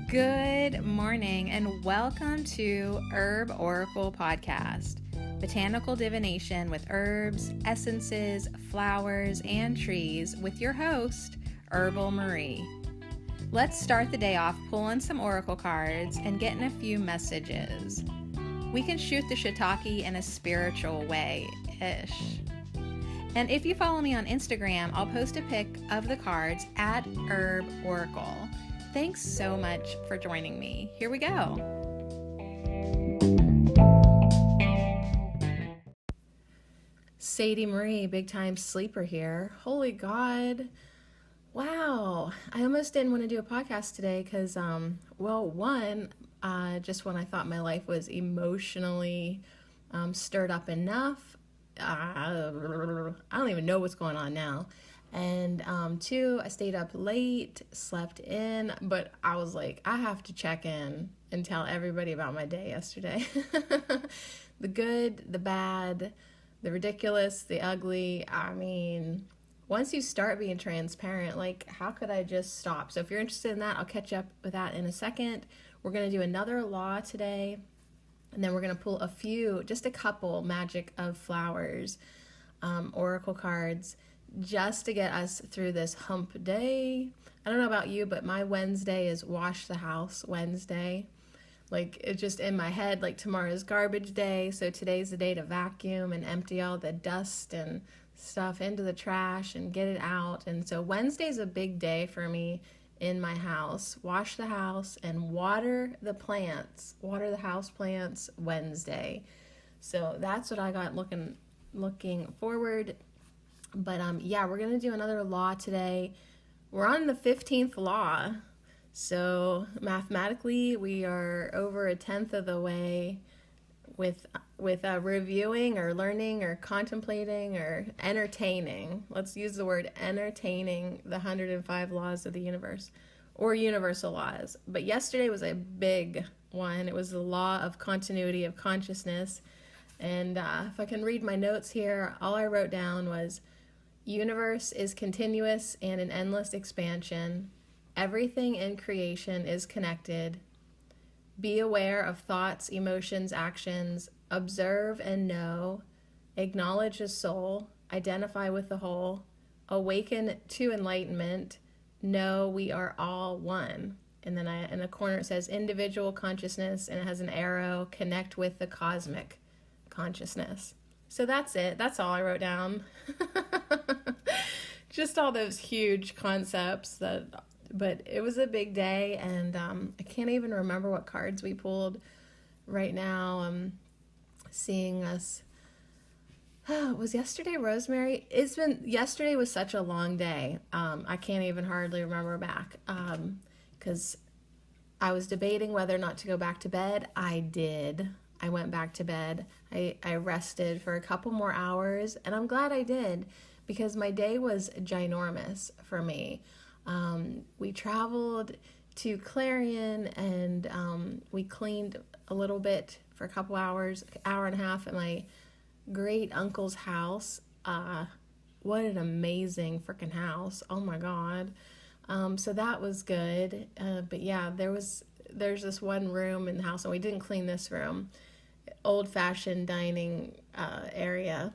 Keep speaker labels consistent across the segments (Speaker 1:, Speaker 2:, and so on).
Speaker 1: Good morning and welcome to Herb Oracle Podcast, botanical divination with herbs, essences, flowers, and trees with your host, Herbal Marie. Let's start the day off pulling some oracle cards and getting a few messages. We can shoot the shiitake in a spiritual way-ish. And if you follow me on Instagram, I'll post a pic of the cards at Herb Oracle. Thanks so much for joining me. Here we go. Sadie Marie, big time sleeper here. Holy God. Wow. I almost didn't want to do a podcast today because, just when I thought my life was emotionally stirred up enough, I don't even know what's going on now. And two, I stayed up late, slept in, but I was like, I have to check in and tell everybody about my day yesterday. The good, the bad, the ridiculous, the ugly. I mean, once you start being transparent, like, how could I just stop? So if you're interested in that, I'll catch up with that in a second. We're going to do another law today, and then we're going to pull just a couple magic of flowers, oracle cards, just to get us through this hump day. I don't know about you, but my Wednesday is wash the house Wednesday. Like, it's just in my head, like tomorrow's garbage day, so today's the day to vacuum and empty all the dust and stuff into the trash and get it out. And so Wednesday's a big day for me in my house. Wash the house and water the house plants Wednesday. So that's what I got looking forward. But we're going to do another law today. We're on the 15th law. So mathematically, we are over a 10th of the way with reviewing or learning or contemplating or entertaining. Let's use the word entertaining the 105 laws of the universe or universal laws. But yesterday was a big one. It was the law of continuity of consciousness. And if I can read my notes here, all I wrote down was, universe is continuous and an endless expansion. Everything in creation is connected. Be aware of thoughts, emotions, actions. Observe and know. Acknowledge the soul. Identify with the whole. Awaken to enlightenment. Know we are all one. And then in the corner it says individual consciousness, and it has an arrow. Connect with the cosmic consciousness. So that's it. That's all I wrote down. Just all those huge concepts but it was a big day, and I can't even remember what cards we pulled right now. Seeing us. Was yesterday Rosemary? Yesterday was such a long day. I can't even hardly remember back. Because I was debating whether or not to go back to bed. I did. I went back to bed. I rested for a couple more hours, and I'm glad I did because my day was ginormous for me. We traveled to Clarion, and we cleaned a little bit for a couple hours, hour and a half at my great uncle's house. What an amazing freaking house. Oh my God. So that was good. But yeah, there's this one room in the house, and we didn't clean this room. Old-fashioned dining area,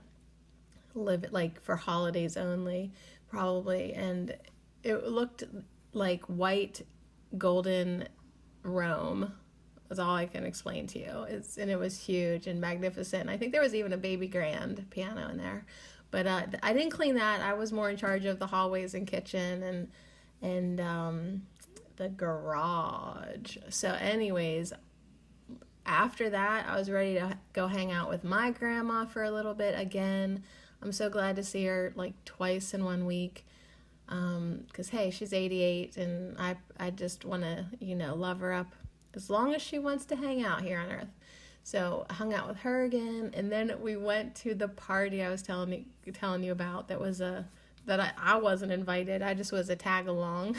Speaker 1: like for holidays only, probably. And it looked like white golden Rome. That's all I can explain to you. And it was huge and magnificent. I think there was even a baby grand piano in there. But I didn't clean that. I was more in charge of the hallways and kitchen and the garage. So anyways, after that, I was ready to go hang out with my grandma for a little bit again. I'm so glad to see her like twice in 1 week. Because, hey, she's 88, and I just want to, love her up as long as she wants to hang out here on Earth. So I hung out with her again, and then we went to the party I was telling you about that I wasn't invited. I just was a tag along.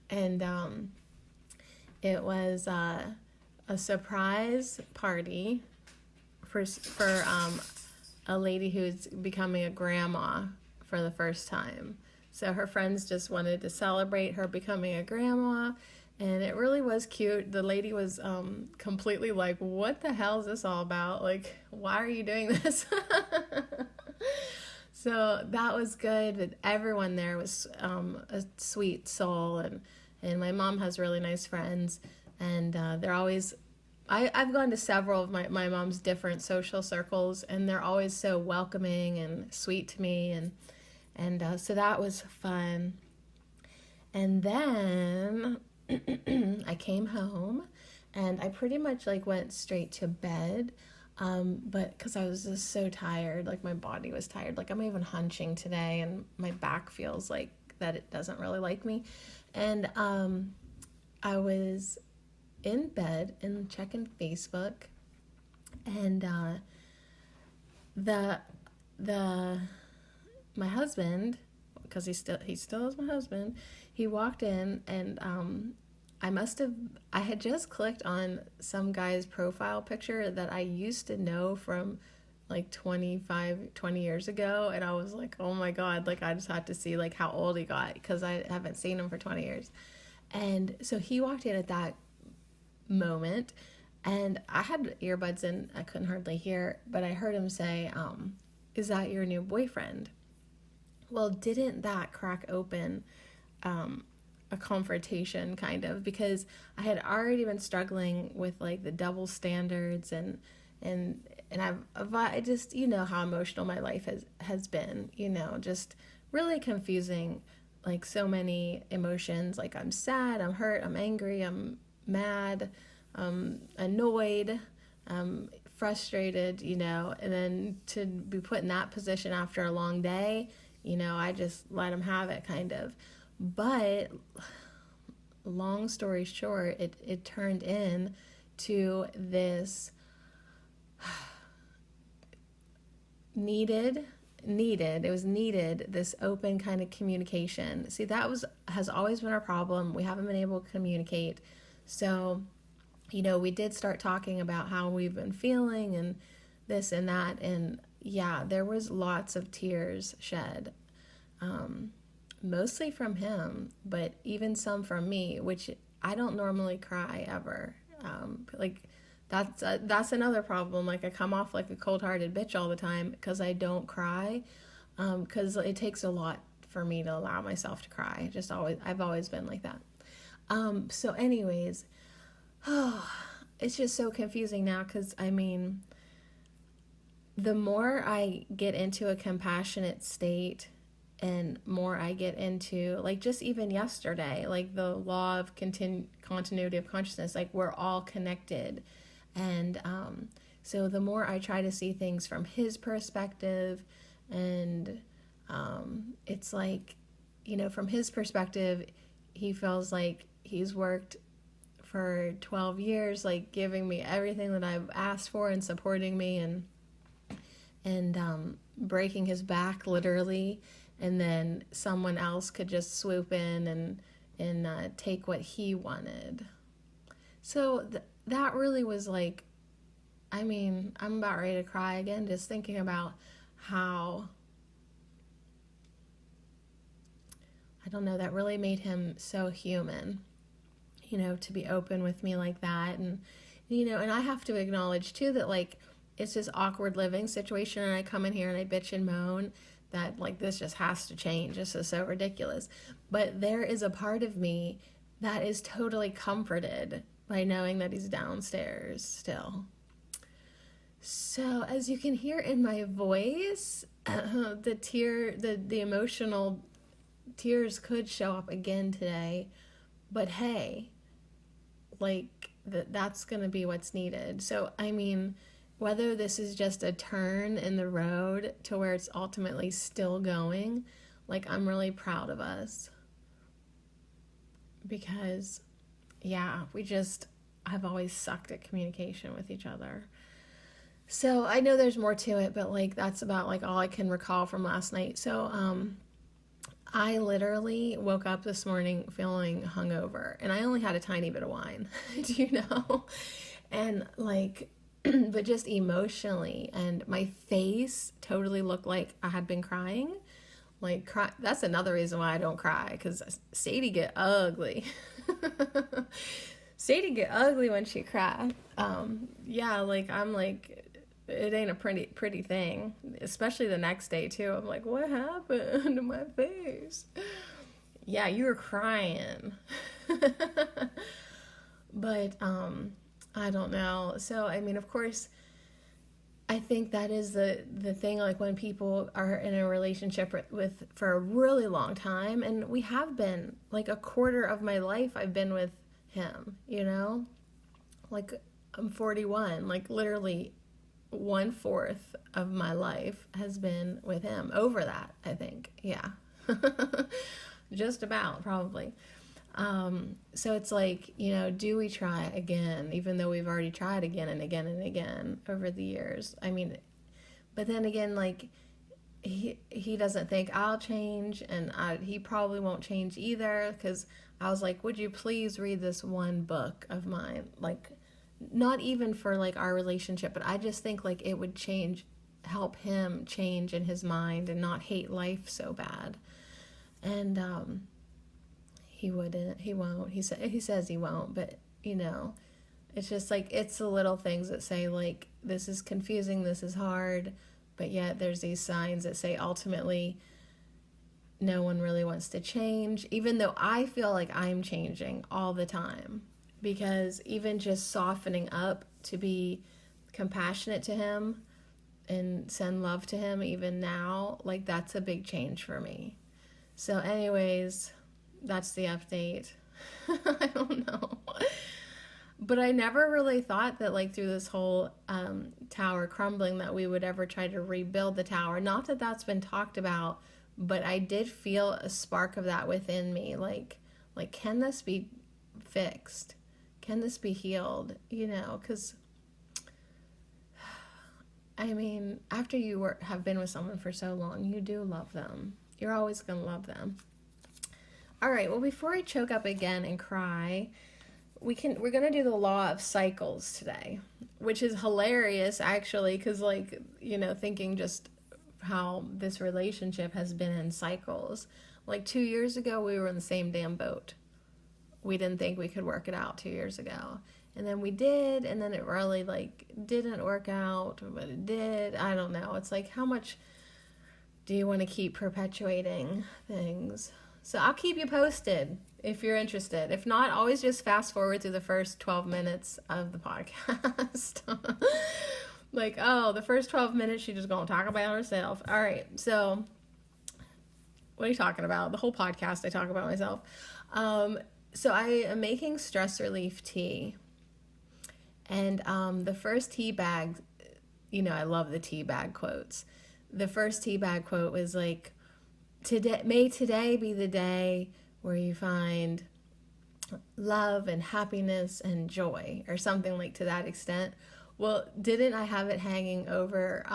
Speaker 1: And it was a surprise party for a lady who's becoming a grandma for the first time. So her friends just wanted to celebrate her becoming a grandma, And it really was cute. The lady was completely like, what the hell is this all about? Like, why are you doing this? So that was good. But everyone there was a sweet soul. And my mom has really nice friends. And they're always, I've gone to several of my mom's different social circles. And they're always so welcoming and sweet to me. And so that was fun. And then I came home and I pretty much like went straight to bed. But because I was just so tired, like my body was tired. Like I'm even hunching today and my back feels like that it doesn't really like me. And I was in bed and checking Facebook, and my husband, because he still is my husband, he walked in, and I had just clicked on some guy's profile picture that I used to know from like 20 years ago, and I was like, oh my God, like I just had to see like how old he got, because I haven't seen him for 20 years. And so he walked in at that moment, and I had earbuds in, I couldn't hardly hear, but I heard him say, is that your new boyfriend? Well, didn't that crack open a confrontation, kind of, because I had already been struggling with like the double standards, and I just, you know how emotional my life has been, you know, just really confusing, like so many emotions. Like I'm sad, I'm hurt, I'm angry, I'm mad, annoyed, frustrated, you know, and then to be put in that position after a long day, you know, I just let him have it, kind of. But long story short, it turned in to this needed this open kind of communication. See, has always been our problem. We haven't been able to communicate. So, you know, we did start talking about how we've been feeling and this and that, and yeah, there was lots of tears shed, mostly from him, but even some from me, which I don't normally cry ever. Like that's another problem. Like I come off like a cold-hearted bitch all the time because I don't cry, because it takes a lot for me to allow myself to cry. I've always been like that. So anyways, it's just so confusing now, because I mean, the more I get into a compassionate state and more I get into, like, just even yesterday, like the law of continuity of consciousness, like we're all connected. And so the more I try to see things from his perspective, and it's like, you know, from his perspective, he feels like he's worked for 12 years, like giving me everything that I've asked for and supporting me, and breaking his back literally, and then someone else could just swoop in and take what he wanted. So that really was like, I mean, I'm about ready to cry again just thinking about how, I don't know, that really made him so human, you know, to be open with me like that. And, you know, and I have to acknowledge too that, like, it's this awkward living situation, and I come in here and I bitch and moan that, like, this just has to change. This is so ridiculous. But there is a part of me that is totally comforted by knowing that he's downstairs still. So as you can hear in my voice, the emotional tears could show up again today. But hey, like, that's going to be what's needed. So, I mean, whether this is just a turn in the road to where it's ultimately still going, like, I'm really proud of us. Because, yeah, I've always sucked at communication with each other. So I know there's more to it, but, like, that's about, like, all I can recall from last night. So, I literally woke up this morning feeling hungover, and I only had a tiny bit of wine, do you know? And, like, but just emotionally, and my face totally looked like I had been crying. Like, cry. That's another reason why I don't cry, because Sadie get ugly. Sadie get ugly when she cry. Yeah, like, I'm like, it ain't a pretty thing. Especially the next day, too. I'm like, what happened to my face? Yeah, you were crying. But, I don't know. So, I mean, of course, I think that is the thing, like when people are in a relationship with for a really long time, and we have been, like a quarter of my life I've been with him, you know? Like, I'm 41, like literally 1/4 of my life has been with him. Over that, I think. Yeah. Just about, probably. So it's like, you know, do we try again, even though we've already tried again and again and again over the years? I mean, but then again, like, he doesn't think I'll change, and he probably won't change either, because I was like, would you please read this one book of mine? Like, not even for, like, our relationship, but I just think, like, it would help him change in his mind and not hate life so bad. And, he won't. He says he won't, but, you know, it's just like, it's the little things that say, like, this is confusing, this is hard, but yet there's these signs that say ultimately no one really wants to change, even though I feel like I'm changing all the time, because even just softening up to be compassionate to him and send love to him even now, like, that's a big change for me. So anyways, that's the update. I don't know. But I never really thought that, like, through this whole tower crumbling, that we would ever try to rebuild the tower. Not that that's been talked about, but I did feel a spark of that within me. Like, can this be fixed? Can this be healed? You know, because, I mean, after you have been with someone for so long, you do love them. You're always going to love them. All right, well, before I choke up again and cry, we're going to do the law of cycles today, which is hilarious, actually, because, like, you know, thinking just how this relationship has been in cycles. Like, 2 years ago, we were in the same damn boat. We didn't think we could work it out 2 years ago. And then we did, and then it really, like, didn't work out, but it did. I don't know. It's like, how much do you want to keep perpetuating things? So I'll keep you posted if you're interested. If not, always just fast forward through the first 12 minutes of the podcast. Like, oh, the first 12 minutes, she's just going to talk about herself. All right, so what are you talking about? The whole podcast, I talk about myself. So I am making stress relief tea. And the first tea bag, you know, I love the tea bag quotes. The first tea bag quote was like, may today be the day where you find love and happiness and joy, or something like to that extent. Well, didn't I have it hanging over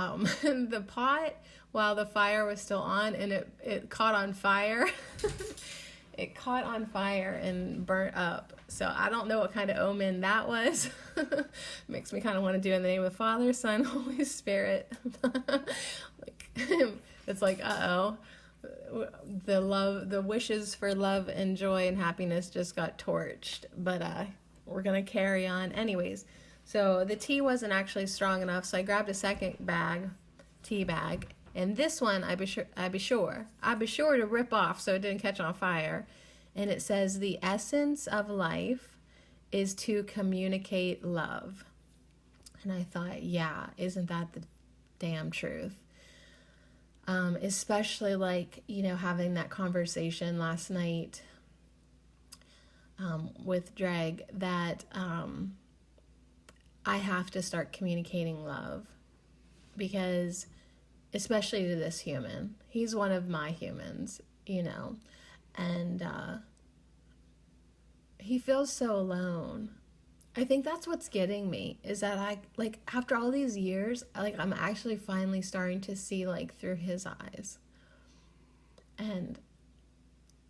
Speaker 1: the pot while the fire was still on, and it caught on fire? It caught on fire and burnt up. So I don't know what kind of omen that was. Makes me kind of want to do it in the name of the Father, Son, Holy Spirit. Like, it's like, uh-oh. The wishes for love and joy and happiness just got torched, but we're gonna carry on anyways. So the tea wasn't actually strong enough, so I grabbed a second tea bag, and this one I be sure to rip off so it didn't catch on fire. And it says, the essence of life is to communicate love. And I thought, yeah, isn't that the damn truth? Especially, like, you know, having that conversation last night with Dreg, that I have to start communicating love, because especially to this human, he's one of my humans, you know, and he feels so alone. I think that's what's getting me, is that I, like, after all these years, like, I'm actually finally starting to see, like, through his eyes. And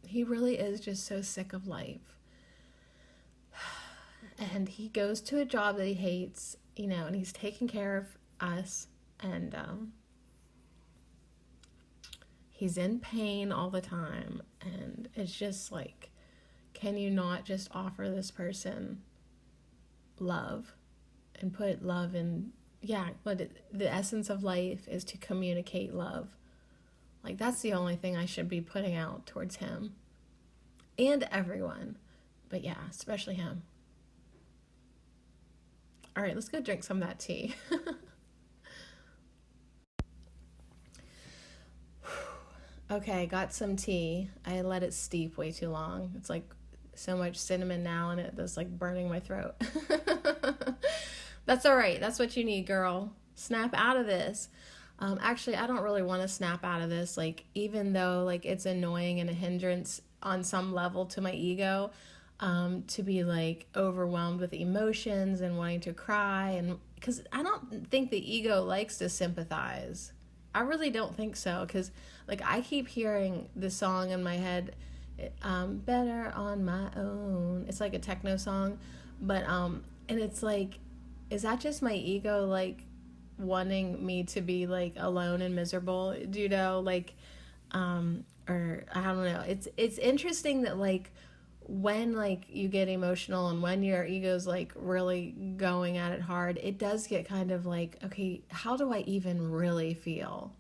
Speaker 1: he really is just so sick of life. And he goes to a job that he hates, you know, and he's taking care of us. And he's in pain all the time. And it's just like, can you not just offer this person love and put love in? Yeah, but the essence of life is to communicate love. Like, that's the only thing I should be putting out towards him and everyone. But yeah, especially him. All right, let's go drink some of that tea. Okay, got some tea. I let it steep way too long. It's like so much cinnamon now in it that's like burning my throat. That's all right. That's what you need, girl. Snap out of this. Actually, I don't really want to snap out of this. Like, even though like it's annoying and a hindrance on some level to my ego, to be like overwhelmed with emotions and wanting to cry, and because I don't think the ego likes to sympathize. I really don't think so, because like I keep hearing this song in my head, better on my own. It's like a techno song, but and it's like, is that just my ego like wanting me to be like alone and miserable? Do you know, like, or I don't know. It's interesting that like when like you get emotional and when your ego's like really going at it hard, it does get kind of like, okay, how do I even really feel?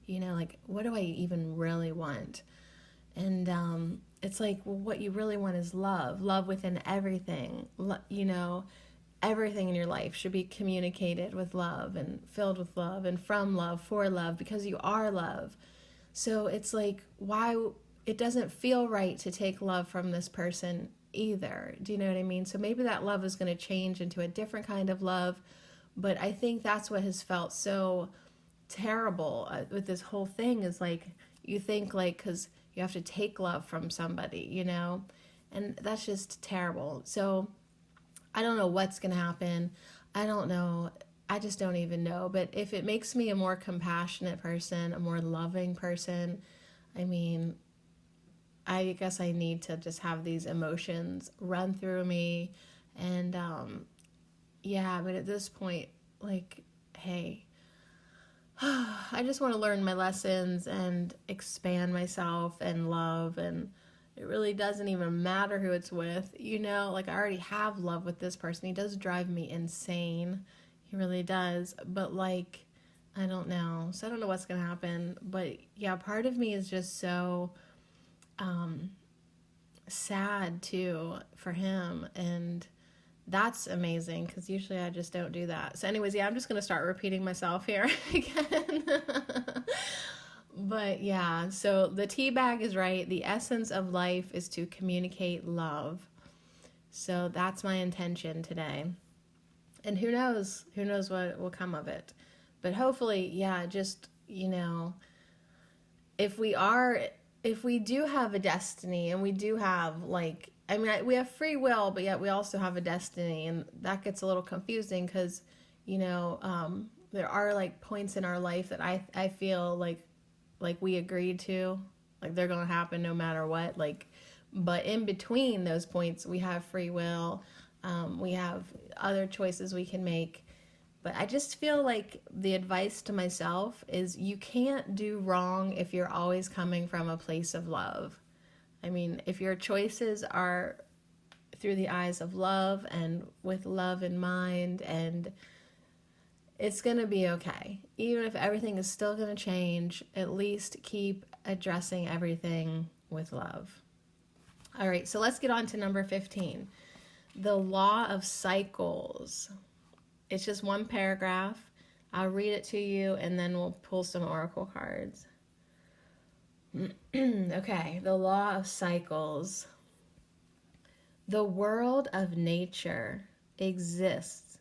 Speaker 1: You know, like, what do I even really want? And it's like, well, what you really want is love within everything. You know, everything in your life should be communicated with love and filled with love and from love for love, because you are love. So it's like, why it doesn't feel right to take love from this person either. Do you know what I mean? So maybe that love is going to change into a different kind of love. But I think that's what has felt so terrible with this whole thing, is like, you think like, because you have to take love from somebody, you know, and that's just terrible. So I don't know what's going to happen. I don't know. I just don't even know. But if it makes me a more compassionate person, a more loving person, I mean, I guess I need to just have these emotions run through me. And yeah, but at this point, like, hey, I just want to learn my lessons and expand myself and love. And it really doesn't even matter who it's with. You know, like, I already have love with this person. He does drive me insane. He really does. But like, I don't know. So I don't know what's going to happen. But yeah, part of me is just so sad too for him, and that's amazing, because usually I just don't do that. So anyways, yeah, I'm just gonna start repeating myself here again. But yeah, so the tea bag is right. The essence of life is to communicate love. So that's my intention today, and who knows what will come of it. But hopefully, yeah, just, you know, if we do have a destiny, and we do have like, I mean, we have free will, but yet we also have a destiny, and that gets a little confusing, because, you know, there are like points in our life that I feel like we agreed to, like they're gonna happen no matter what, like, but in between those points we have free will, we have other choices we can make. But I just feel like the advice to myself is, you can't do wrong if you're always coming from a place of love. I mean, if your choices are through the eyes of love and with love in mind, and it's going to be okay. Even if everything is still going to change, at least keep addressing everything with love. All right, so let's get on to number 15. The law of cycles. It's just one paragraph. I'll read it to you, and then we'll pull some oracle cards. Okay, the law of cycles. The world of nature exists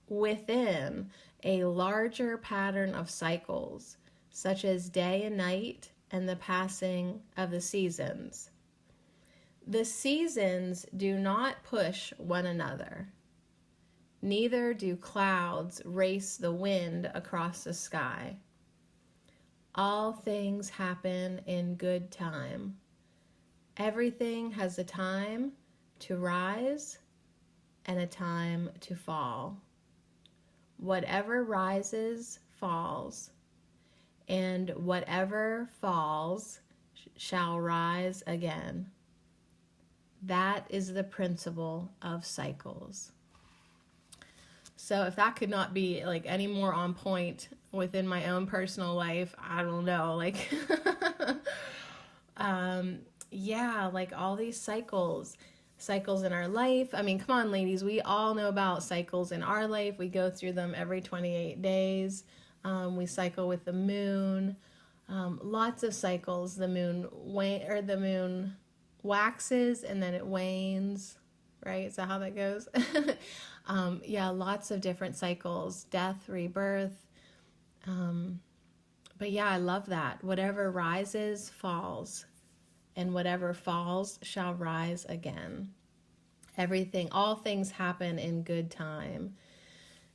Speaker 1: within a larger pattern of cycles, such as day and night and the passing of the seasons. The seasons do not push one another. Neither do clouds race the wind across the sky. All things happen in good time. Everything has a time to rise and a time to fall. Whatever rises, falls. and whatever falls shall rise again. That is the principle of cycles. So if that could not be like any more on point within my own personal life, I don't know, like, yeah, like all these cycles in our life. I mean, come on, ladies, we all know about cycles in our life. We go through them every 28 days. We cycle with the moon. Lots of cycles. The moon waxes and then it wanes, right? Is that how that goes? Yeah, lots of different cycles, death, rebirth. But yeah, I love that. Whatever rises falls, and whatever falls shall rise again. All things happen in good time.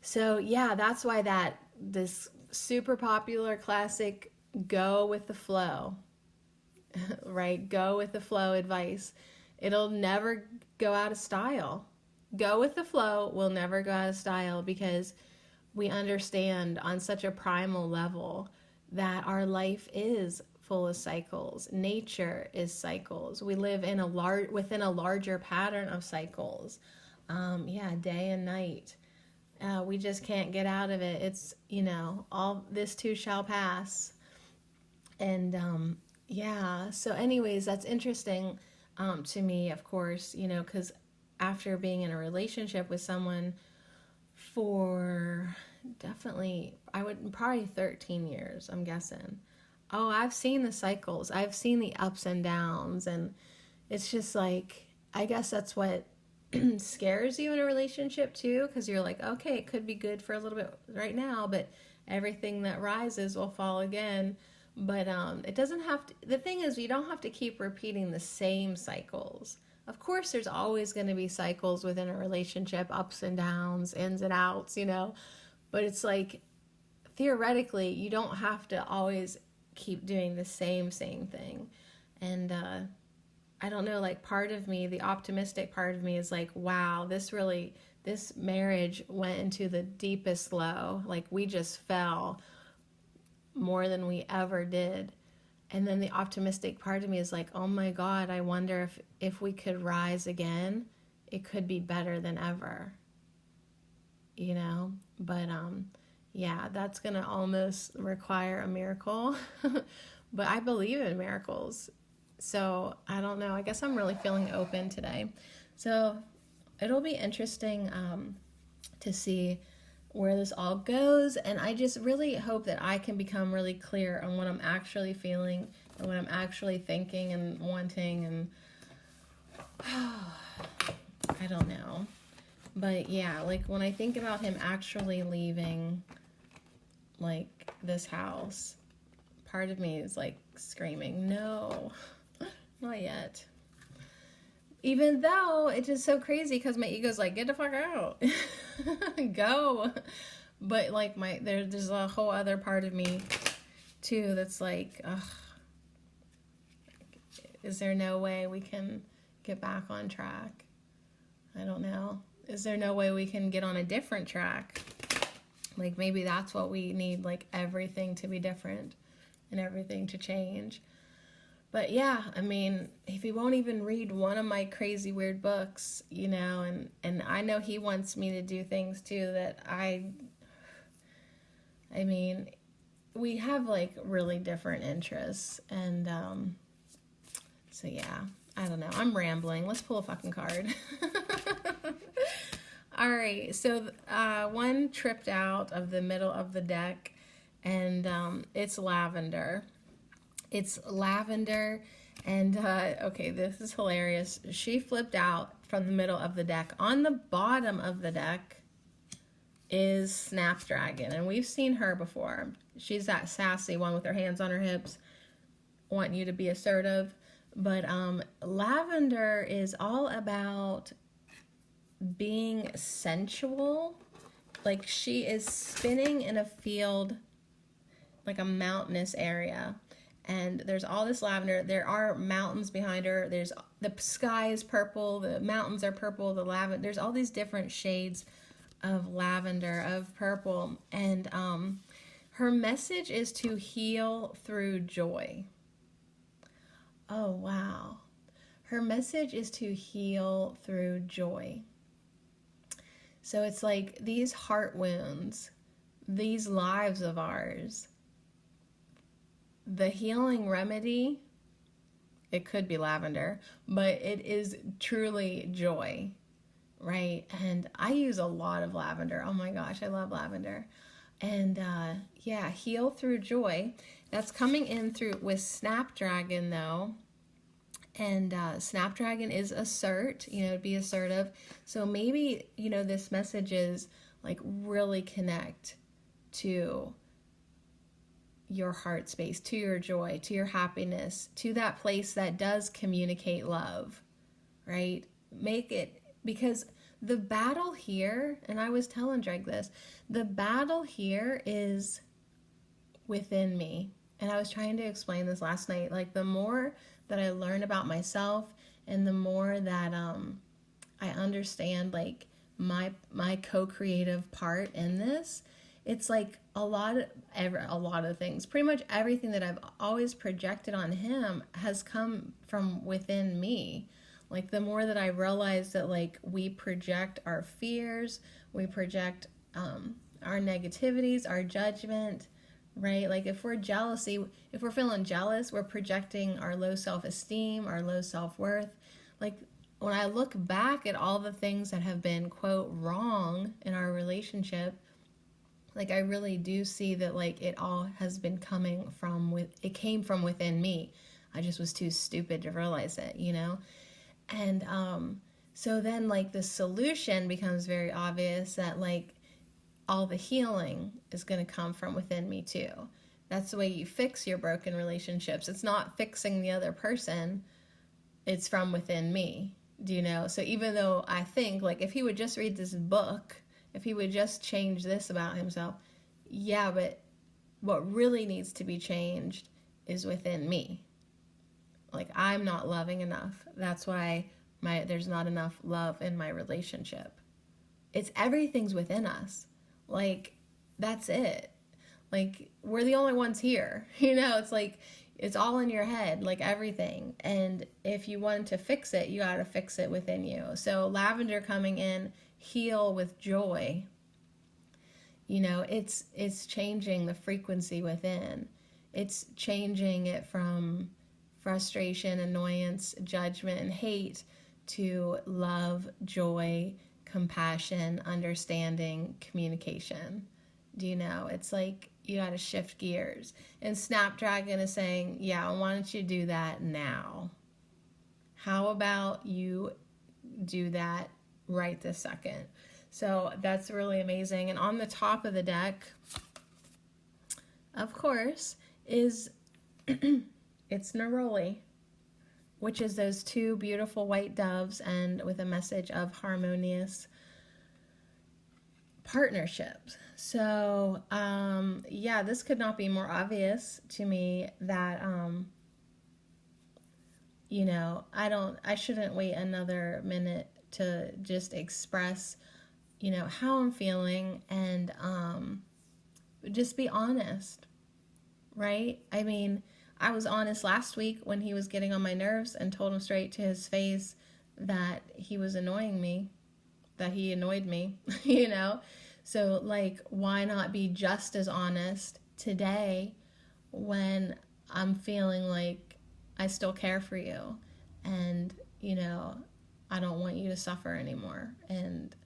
Speaker 1: So yeah, that's why this super popular classic go with the flow, right? Go with the flow advice. It'll never go out of style. Go with the flow will never go out of style, because we understand on such a primal level that our life is full of cycles. Nature is cycles. We live in within a larger pattern of cycles. Day and night. We just can't get out of it. It's, all this too shall pass. And so anyways, that's interesting to me, of course, because after being in a relationship with someone for probably 13 years, I'm guessing. Oh, I've seen the cycles. I've seen the ups and downs, and it's just like, I guess that's what scares you in a relationship too, because you're like, okay, it could be good for a little bit right now, but everything that rises will fall again. But it doesn't have to. The thing is, you don't have to keep repeating the same cycles. Of course, there's always going to be cycles within a relationship, ups and downs, ins and outs, But it's like, theoretically, you don't have to always keep doing the same thing. And I don't know, like, part of me, the optimistic part of me is like, wow, this marriage went into the deepest low. Like, we just fell more than we ever did. And then the optimistic part of me is like, oh my God, I wonder if we could rise again, it could be better than ever, But yeah, that's going to almost require a miracle. But I believe in miracles. So I don't know. I guess I'm really feeling open today. So it'll be interesting to see where this all goes. And I just really hope that I can become really clear on what I'm actually feeling and what I'm actually thinking and wanting. And I don't know. But yeah, like when I think about him actually leaving, like, this house, part of me is like screaming, no, not yet. Even though it's just so crazy, because my ego's like, get the fuck out. Go. But like there's a whole other part of me too that's like, ugh, is there no way we can get back on track? I don't know. Is there no way we can get on a different track? Like, maybe that's what we need, like everything to be different and everything to change. But yeah, I mean, if he won't even read one of my crazy weird books, and I know he wants me to do things too that I mean, we have like really different interests. And so yeah, I don't know. I'm rambling. Let's pull a fucking card. All right, so one tripped out of the middle of the deck, and it's lavender. It's lavender, and okay, this is hilarious. She flipped out from the middle of the deck. On the bottom of the deck is Snapdragon, and we've seen her before. She's that sassy one with her hands on her hips, wanting you to be assertive. But lavender is all about being sensual. Like, she is spinning in a field, like a mountainous area, and there's all this lavender. There are mountains behind her. There's the sky is purple, the mountains are purple, the lavender, there's all these different shades of lavender, of purple. And Her message is to heal through joy. Oh, wow. Her message is to heal through joy. So it's like these heart wounds, these lives of ours, the healing remedy, it could be lavender, but it is truly joy, right? And I use a lot of lavender. Oh my gosh, I love lavender. And yeah, heal through joy. That's coming in through with snapdragon though. And snapdragon is assert, be assertive. So maybe, this message is like really connect to your heart space, to your joy, to your happiness, to that place that does communicate love, right? Make it, because the battle here, and I was telling Dreg this, the battle here is within me. And I was trying to explain this last night. Like the more that I learn about myself and the more that I understand like my co-creative part in this, it's like a lot of things. Pretty much everything that I've always projected on him has come from within me. Like the more that I realize that like we project our fears, we project our negativities, our judgment, right? Like if we're feeling jealous, we're projecting our low self-esteem, our low self-worth. Like when I look back at all the things that have been, quote, wrong in our relationship, like I really do see that like it all has been it came from within me. I just was too stupid to realize it, And so then like the solution becomes very obvious that like all the healing is going to come from within me too. That's the way you fix your broken relationships. It's not fixing the other person. It's from within me. Do you know? So even though I think like if he would just read this book, if he would just change this about himself, yeah, but what really needs to be changed is within me. Like I'm not loving enough. That's why there's not enough love in my relationship. Everything's within us. Like, that's it. Like, we're the only ones here. It's like, it's all in your head, like everything. And if you want to fix it, you got to fix it within you. So lavender coming in, heal with joy. It's changing the frequency within. It's changing it from frustration, annoyance, judgment, and hate to love, joy, compassion, understanding, communication. Do you know? It's like you got to shift gears. And Snapdragon is saying, yeah, why don't you do that now? How about you do that right this second? So that's really amazing. And on the top of the deck, of course, is it's neroli, which is those two beautiful white doves and with a message of harmonious partnerships. So, yeah, this could not be more obvious to me that, I shouldn't wait another minute to just express, how I'm feeling and just be honest, right? I mean, I was honest last week when he was getting on my nerves and told him straight to his face that he was annoying me, that he annoyed me, So, like, why not be just as honest today when I'm feeling like I still care for you and, I don't want you to suffer anymore. And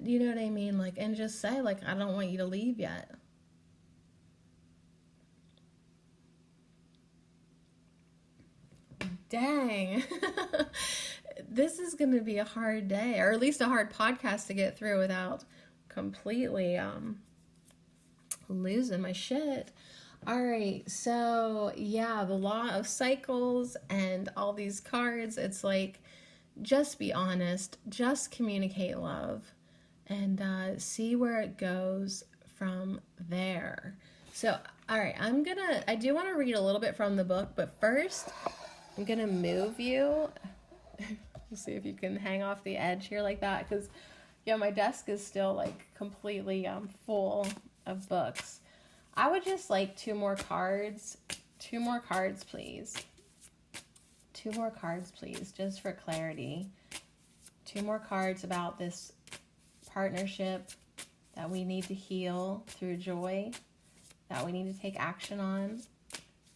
Speaker 1: you know what I mean? Like, and just say, like, I don't want you to leave yet. Dang. This is going to be a hard day, or at least a hard podcast to get through without completely losing my shit. All right, so yeah, the law of cycles and all these cards, it's like, just be honest, just communicate love, and see where it goes from there. So, all right, I do want to read a little bit from the book, but first, I'm going to move you. See if you can hang off the edge here like that, because, yeah, my desk is still, like, completely full of books. I would just like 2 more cards. 2 more cards, please. 2 more cards, please, just for clarity. 2 more cards about this partnership that we need to heal through joy, that we need to take action on.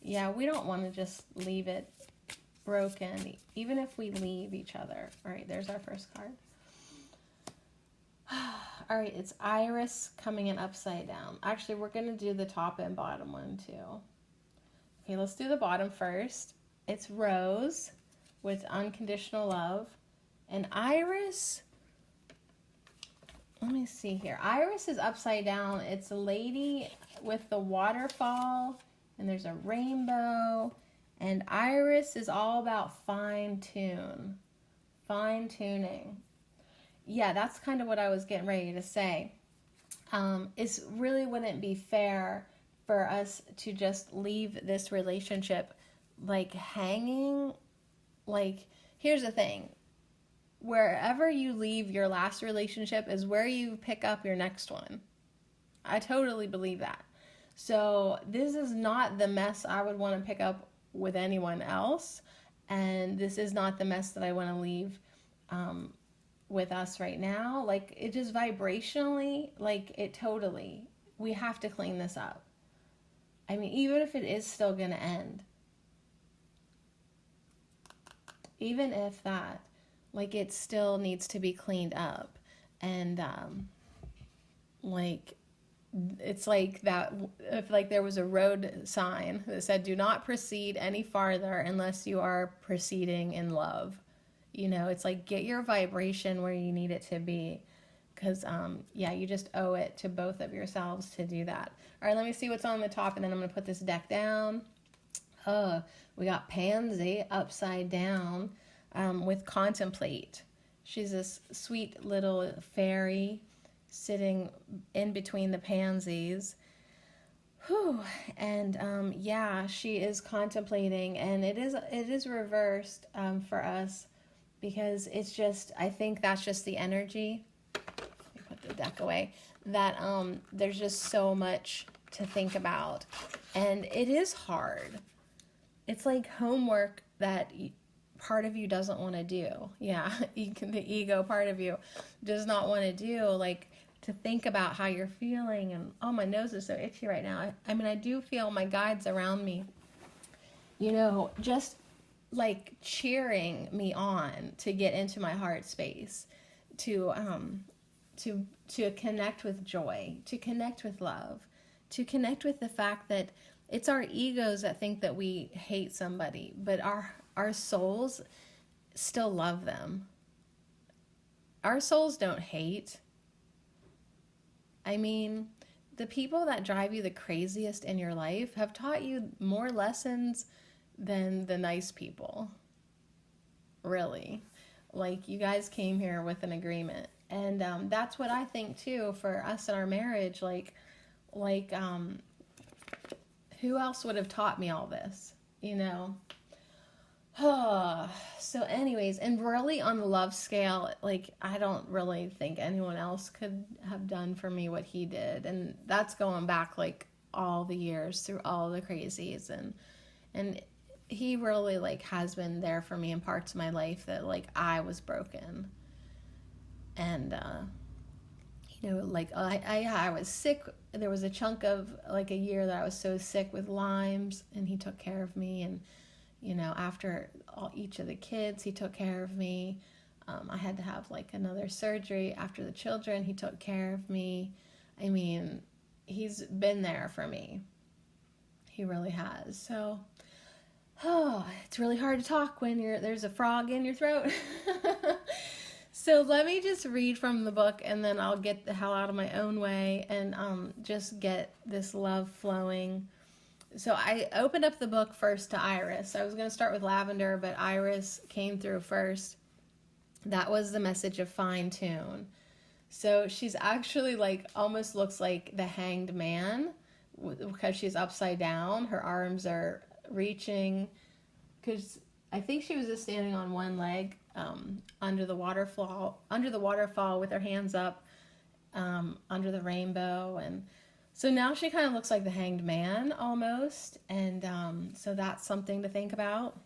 Speaker 1: Yeah, we don't want to just leave it broken, even if we leave each other. All right, there's our first card. All right, it's Iris coming in upside down. Actually, we're going to do the top and bottom one too. Okay, let's do the bottom first. It's Rose with unconditional love. And Iris, let me see here. Iris is upside down. It's a lady with the waterfall, and there's a rainbow. And Iris is all about fine-tuning. Yeah, that's kind of what I was getting ready to say. It really wouldn't be fair for us to just leave this relationship like hanging. Like, here's the thing. Wherever you leave your last relationship is where you pick up your next one. I totally believe that. So this is not the mess I would want to pick up with anyone else. And this is not the mess that I want to leave with us right now. Like, it just vibrationally, like, it totally, we have to clean this up. I mean, even if it is still going to end. Even if that, like, it still needs to be cleaned up. And, like, it's like that, if, like, there was a road sign that said, do not proceed any farther unless you are proceeding in love. You know, it's like, get your vibration where you need it to be. Because, yeah, you just owe it to both of yourselves to do that. All right, let me see what's on the top, and then I'm going to put this deck down. We got Pansy upside down with Contemplate. She's this sweet little fairy sitting in between the pansies. Whew. And yeah, she is contemplating, and it is reversed for us, because it's just, I think that's just the energy. Let me put the deck away. That there's just so much to think about, and it is hard. It's like homework that part of you doesn't want to do. Yeah, the ego part of you does not want to do, like, to think about how you're feeling. And oh, my nose is so itchy right now. I mean, I do feel my guides around me, you know, just like cheering me on to get into my heart space, to connect with joy, to connect with love, to connect with the fact that it's our egos that think that we hate somebody, but our souls still love them. Our souls don't hate. I mean, the people that drive you the craziest in your life have taught you more lessons than the nice people. Really. Like, you guys came here with an agreement. And that's what I think too for us in our marriage. Like who else would have taught me all this, you know? So anyways, and really on the love scale, like, I don't really think anyone else could have done for me what he did. And that's going back like all the years through all the crazies. And he really, like, has been there for me in parts of my life that, like, I was broken. And, you know, like, I was sick. There was a chunk of, like, a year that I was so sick with Lyme's, and he took care of me. And, you know, after each of the kids, he took care of me. I had to have, like, another surgery after the children. He took care of me. I mean, he's been there for me. He really has. So, it's really hard to talk when there's a frog in your throat. So let me just read from the book, and then I'll get the hell out of my own way and just get this love flowing. So I opened up the book first to Iris. I was going to start with Lavender, but Iris came through first. That was the message of fine tune. So she's actually, like, almost looks like the Hanged Man because she's upside down. Her arms are reaching, because I think she was just standing on one leg under the waterfall with her hands up under the rainbow. And So now she kind of looks like the Hanged Man almost, and so that's something to think about.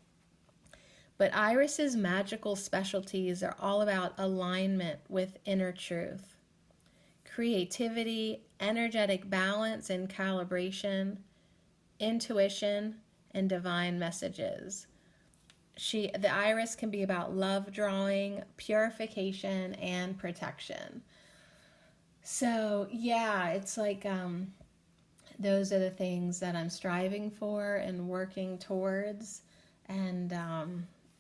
Speaker 1: But Iris's magical specialties are all about alignment with inner truth, creativity, energetic balance and calibration, intuition, and divine messages. The iris can be about love drawing, purification, and protection. So yeah, it's like those are the things that I'm striving for and working towards. And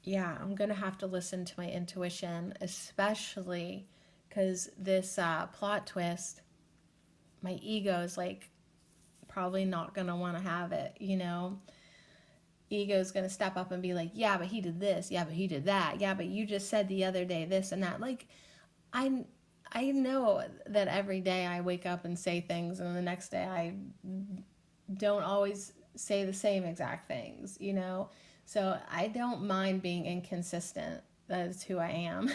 Speaker 1: yeah, I'm gonna have to listen to my intuition, especially because this plot twist, my ego is like probably not gonna want to have it, you know. Ego's gonna step up and be like, yeah, but he did this, yeah, but he did that, yeah, but you just said the other day this and that. Like, I know that every day I wake up and say things, and the next day I don't always say the same exact things, you know. So I don't mind being inconsistent. That is who I am.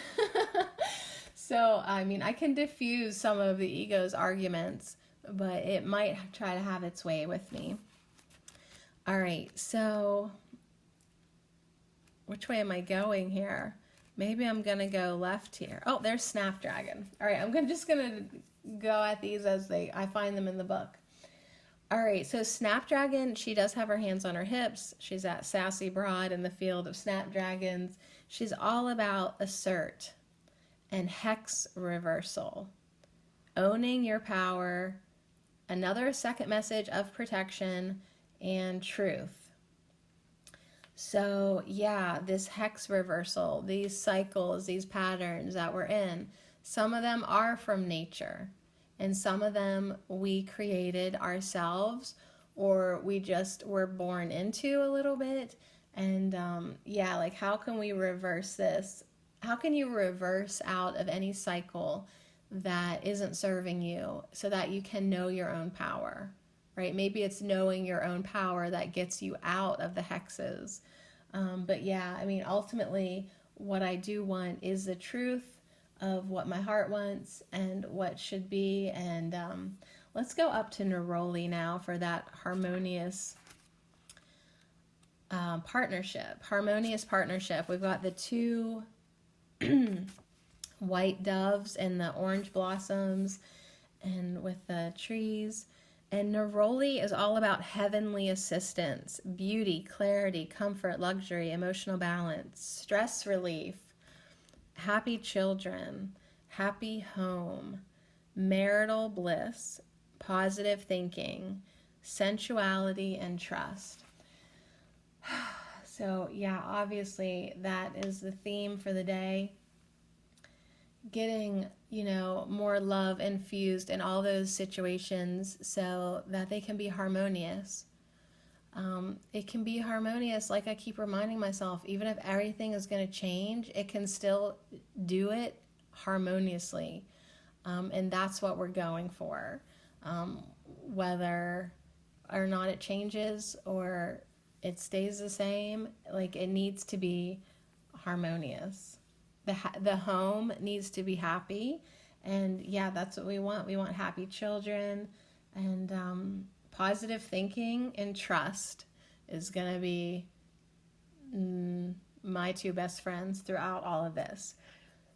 Speaker 1: So I mean, I can diffuse some of the ego's arguments, but it might try to have its way with me. All right, so which way am I going here? Maybe I'm going to go left here. Oh, there's Snapdragon. All right, just going to go at these as I find them in the book. All right, so Snapdragon, she does have her hands on her hips. She's that sassy broad in the field of Snapdragons. She's all about assert and hex reversal, owning your power, another second message of protection, and truth. So yeah, this hex reversal, these cycles, these patterns that we're in, some of them are from nature, and some of them we created ourselves, or we just were born into a little bit. And yeah, like how can we reverse this? How can you reverse out of any cycle that isn't serving you so that you can know your own power? Right? Maybe it's knowing your own power that gets you out of the hexes. But yeah, I mean, ultimately, what I do want is the truth of what my heart wants and what should be. And let's go up to neroli now for that harmonious partnership. Harmonious partnership. We've got the two white doves and the orange blossoms and with the trees. And neroli is all about heavenly assistance, beauty, clarity, comfort, luxury, emotional balance, stress relief, happy children, happy home, marital bliss, positive thinking, sensuality, and trust. So yeah, obviously that is the theme for the day. Getting, you know, more love infused in all those situations so that they can be harmonious. It can be harmonious, like I keep reminding myself, even if everything is going to change, it can still do it harmoniously. And that's what we're going for. Whether or not it changes or it stays the same, like it needs to be harmonious. The home needs to be happy, and yeah, that's what we want. We want happy children, and positive thinking and trust is going to be my two best friends throughout all of this.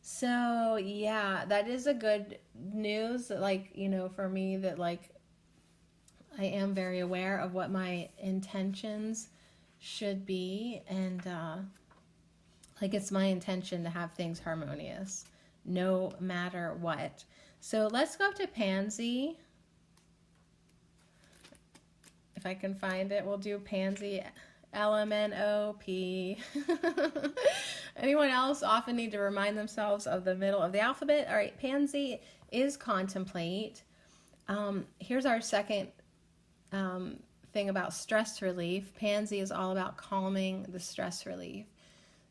Speaker 1: So yeah, that is a good news that, like, you know, for me, that like I am very aware of what my intentions should be, and like it's my intention to have things harmonious no matter what. So let's go up to pansy. If I can find it, we'll do pansy, LMNOP. Anyone else often need to remind themselves of the middle of the alphabet? All right, pansy is contemplate. Here's our second thing about stress relief. Pansy is all about calming the stress relief.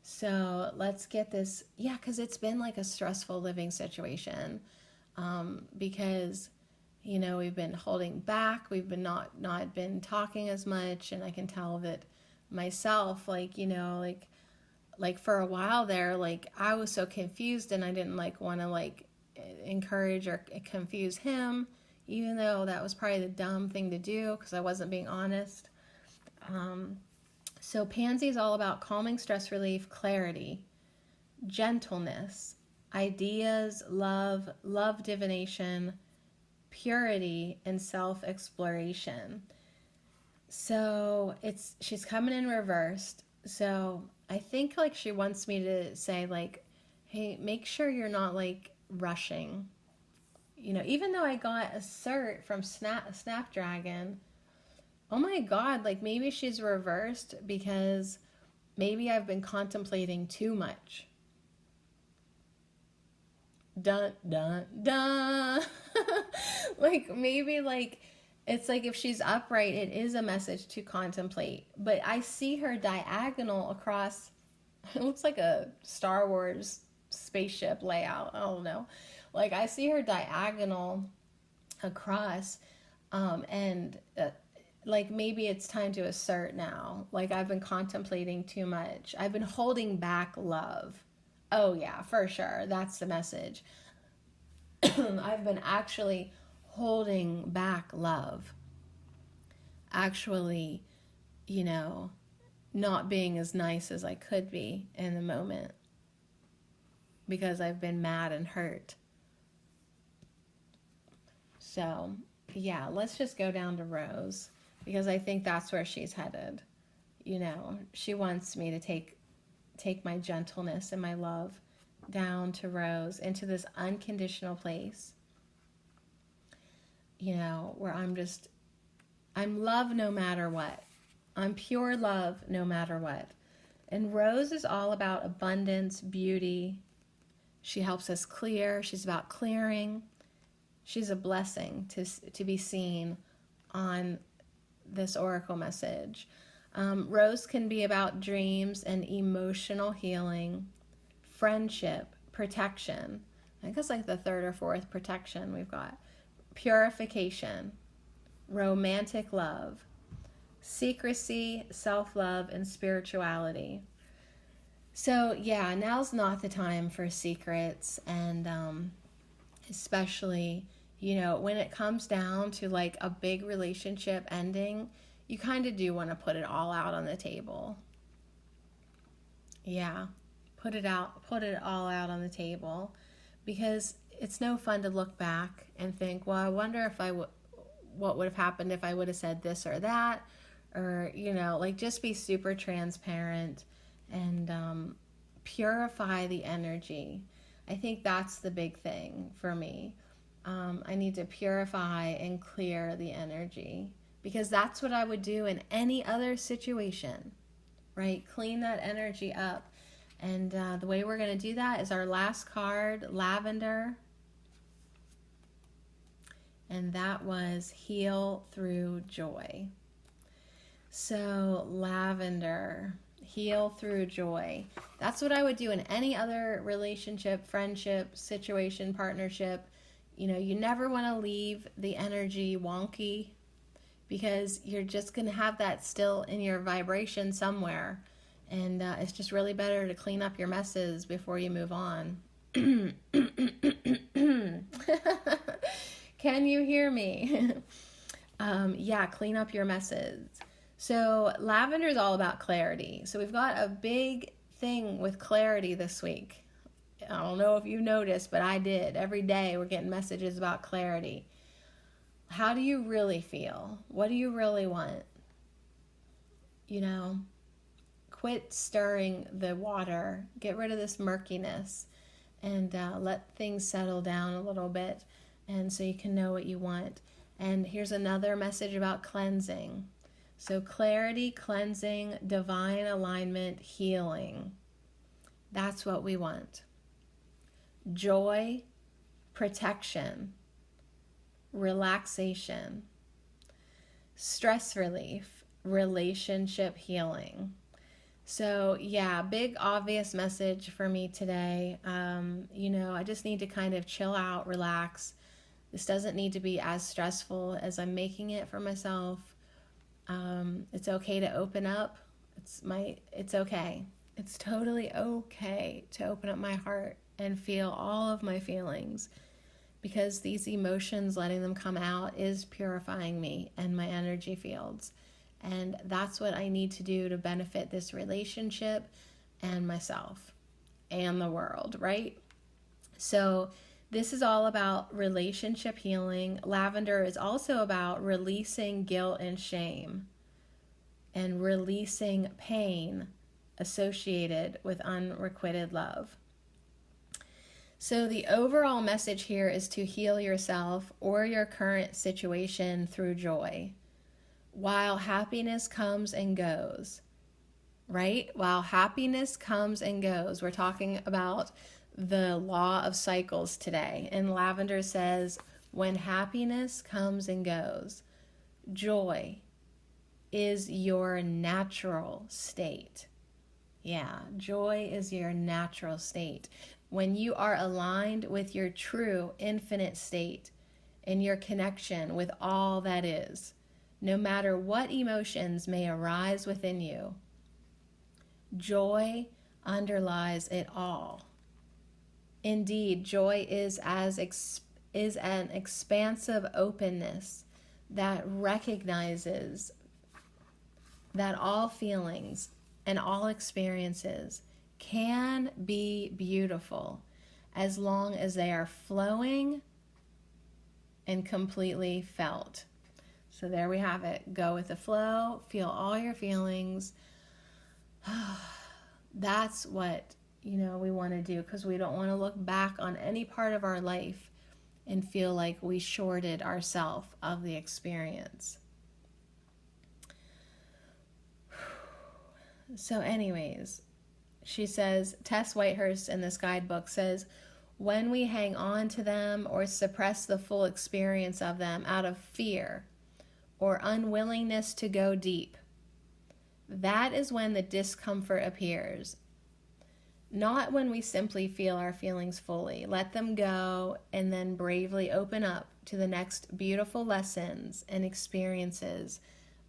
Speaker 1: So let's get this, yeah, because it's been like a stressful living situation, because, you know, we've been holding back, we've been not been talking as much, and I can tell that myself, like, you know, like for a while there, like I was so confused, and I didn't like want to like encourage or confuse him, even though that was probably the dumb thing to do because I wasn't being honest. So pansy is all about calming, stress relief, clarity, gentleness, ideas, love, love divination, purity, and self-exploration. So she's coming in reversed. So I think like she wants me to say like, hey, make sure you're not like rushing. You know, even though I got a cert from Snapdragon, oh my God, like maybe she's reversed because maybe I've been contemplating too much. Dun, dun, dun. Like maybe like, it's like if she's upright, it is a message to contemplate. But I see her diagonal across, it looks like a Star Wars spaceship layout. I don't know. Like I see her diagonal across, and like maybe it's time to assert now. Like I've been contemplating too much. I've been holding back love. Oh yeah, for sure. That's the message. I've been actually holding back love. Actually, you know, not being as nice as I could be in the moment because I've been mad and hurt. So, yeah, let's just go down to Rose because I think that's where she's headed. You know, she wants me to take my gentleness and my love down to Rose into this unconditional place. You know, where I'm love no matter what. I'm pure love no matter what. And Rose is all about abundance, beauty. She helps us clear. She's about clearing. She's a blessing to be seen on this oracle message. Rose can be about dreams and emotional healing, friendship, protection. I guess like the third or fourth protection we've got. Purification, romantic love, secrecy, self-love, and spirituality. So yeah, now's not the time for secrets, and especially, you know, when it comes down to like a big relationship ending, you kind of do want to put it all out on the table. Yeah, put it all out on the table, because it's no fun to look back and think, well, I wonder if what would have happened if I would have said this or that, or, you know, like just be super transparent and purify the energy. I think that's the big thing for me. I need to purify and clear the energy, because that's what I would do in any other situation, right? Clean that energy up. And the way we're going to do that is our last card, lavender. And that was heal through joy. So lavender, heal through joy. That's what I would do in any other relationship, friendship, situation, partnership. You know, you never want to leave the energy wonky, because you're just going to have that still in your vibration somewhere. And it's just really better to clean up your messes before you move on. Can you hear me? Yeah, clean up your messes. So lavender is all about clarity. So we've got a big thing with clarity this week. I don't know if you noticed, but I did. Every day we're getting messages about clarity. How do you really feel? What do you really want? You know, quit stirring the water. Get rid of this murkiness and let things settle down a little bit, and so you can know what you want. And here's another message about cleansing. So clarity, cleansing, divine alignment, healing. That's what we want. Joy, protection, relaxation, stress relief, relationship healing. So yeah, big obvious message for me today. You know, I just need to kind of chill out, relax. This doesn't need to be as stressful as I'm making it for myself. It's okay to open up. It's okay. It's totally okay to open up my heart and feel all of my feelings, because these emotions, letting them come out, is purifying me and my energy fields. And that's what I need to do to benefit this relationship and myself and the world, right? So this is all about relationship healing. Lavender is also about releasing guilt and shame and releasing pain associated with unrequited love. So the overall message here is to heal yourself or your current situation through joy. While happiness comes and goes, right? While happiness comes and goes, we're talking about the law of cycles today. And Lavender says, when happiness comes and goes, joy is your natural state. Yeah, joy is your natural state. When you are aligned with your true infinite state and your connection with all that is, no matter what emotions may arise within you, joy underlies it all. Indeed, joy is an expansive openness that recognizes that all feelings and all experiences can be beautiful as long as they are flowing and completely felt. So there we have it. Go with the flow, feel all your feelings. That's what, we want to do, because we don't want to look back on any part of our life and feel like we shorted ourselves of the experience. So anyways, she says, Tess Whitehurst in this guidebook says, when we hang on to them or suppress the full experience of them out of fear or unwillingness to go deep, that is when the discomfort appears. Not when we simply feel our feelings fully. Let them go and then bravely open up to the next beautiful lessons and experiences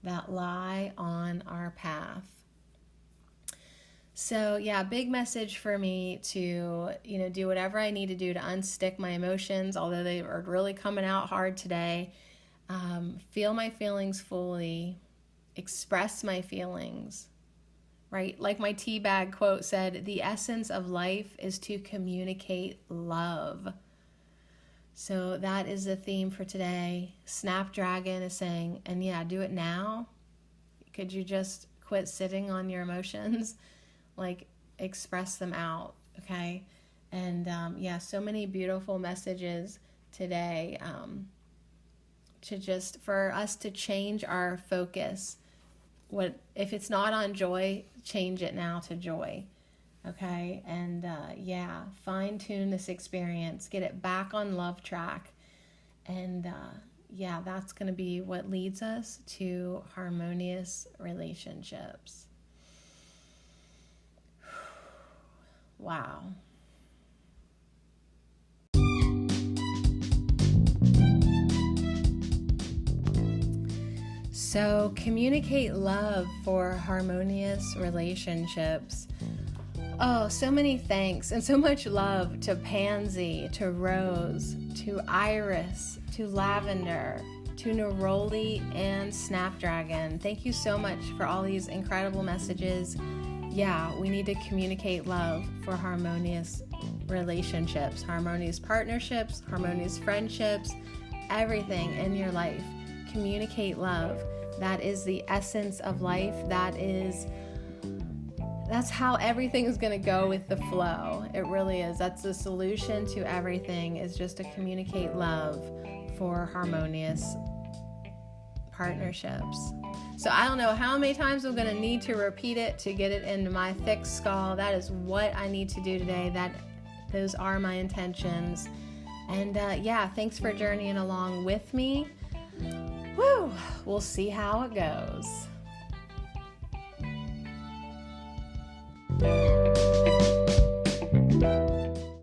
Speaker 1: that lie on our path. So yeah, big message for me to, do whatever I need to do to unstick my emotions, although they are really coming out hard today. Feel my feelings fully, express my feelings, right? Like my tea bag quote said, the essence of life is to communicate love. So that is the theme for today. Snapdragon is saying, and yeah, do it now. Could you just quit sitting on your emotions? Like, express them out, okay? And so many beautiful messages today for us to change our focus. If it's not on joy, change it now to joy, okay? And fine tune this experience, get it back on love track, and that's going to be what leads us to harmonious relationships. Wow. So communicate love for harmonious relationships. Oh, so many thanks and so much love to Pansy, to Rose, to Iris, to Lavender, to Neroli, and Snapdragon. Thank you so much for all these incredible messages. Yeah, we need to communicate love for harmonious relationships, harmonious partnerships, harmonious friendships, everything in your life. Communicate love. That is the essence of life. That's how everything is going to go with the flow. It really is. That's the solution to everything, is just to communicate love for harmonious partnerships. So I don't know how many times I'm going to need to repeat it to get it into my thick skull. That is what I need to do today. Those are my intentions. And thanks for journeying along with me. Woo! We'll see how it goes.